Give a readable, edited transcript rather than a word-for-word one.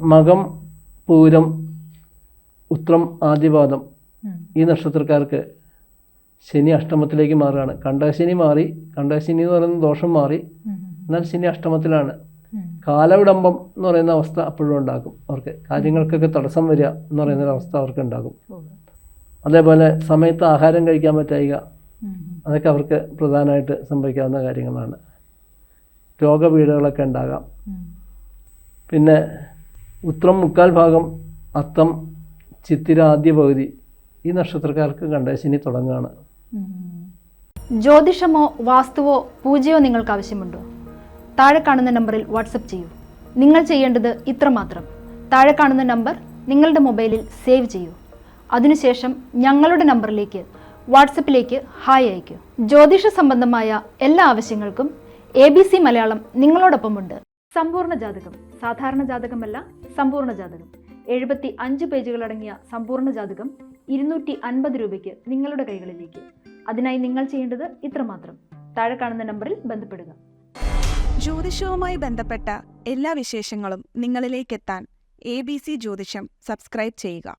മകം, പൂരം, ഉത്രം, ആദ്യപാദം ഈ നക്ഷത്രക്കാർക്ക് ശനി അഷ്ടമത്തിലേക്ക് മാറുകയാണ്. കണ്ടകശനി മാറി, കണ്ടകശനി എന്ന് പറയുന്ന ദോഷം മാറി, എന്നാൽ ശനി അഷ്ടമത്തിലാണ്. കാലവിടംബം എന്ന് പറയുന്ന അവസ്ഥ അപ്പോഴും ഉണ്ടാകും. അവർക്ക് കാര്യങ്ങൾക്കൊക്കെ തടസ്സം വരിക എന്ന് പറയുന്നൊരവസ്ഥ അവർക്ക് ഉണ്ടാകും. അതേപോലെ സമയത്ത് ആഹാരം കഴിക്കാൻ പറ്റായിക, അതൊക്കെ അവർക്ക് പ്രധാനമായിട്ട് സംഭവിക്കാവുന്ന കാര്യങ്ങളാണ്. രോഗപീഠകളൊക്കെ ഉണ്ടാകാം. പിന്നെ ഉത്രം മുക്കാൽ ഭാഗം, അത്തം, ചിത്തിര ആദ്യ പകുതി ഈ നക്ഷത്രക്കാർക്ക് കണ്ടകശനി തുടങ്ങുകയാണ്. ജ്യോതിഷമോ വാസ്തുവോ പൂജയോ നിങ്ങൾക്ക് ആവശ്യമുണ്ടോ? താഴെ കാണുന്ന നമ്പറിൽ വാട്സപ്പ് ചെയ്യൂ. നിങ്ങൾ ചെയ്യേണ്ടത് ഇത്രമാത്രം: താഴെ കാണുന്ന നമ്പർ നിങ്ങളുടെ മൊബൈലിൽ സേവ് ചെയ്യൂ. അതിനുശേഷം ഞങ്ങളുടെ നമ്പറിലേക്ക് വാട്സപ്പിലേക്ക് ഹായ് അയയ്ക്കൂ. ജ്യോതിഷ സംബന്ധമായ എല്ലാ ആവശ്യങ്ങൾക്കും ABC മലയാളം നിങ്ങളോടൊപ്പമുണ്ട്. സമ്പൂർണ്ണ ജാതകം, സാധാരണ ജാതകമല്ല, സമ്പൂർണ്ണ ജാതകം. 75 പേജുകളടങ്ങിയ സമ്പൂർണ്ണ ജാതകം 250 രൂപയ്ക്ക് നിങ്ങളുടെ കൈകളിലേക്ക്. അതിനായി നിങ്ങൾ ചെയ്യേണ്ടത് ഇത്രമാത്രം: താഴെ കാണുന്ന നമ്പറിൽ ബന്ധപ്പെടുക. ജ്യോതിഷവുമായി ബന്ധപ്പെട്ട എല്ലാ വിശേഷങ്ങളും നിങ്ങളിലേക്കെത്താൻ ABC ജ്യോതിഷം സബ്സ്ക്രൈബ് ചെയ്യുക.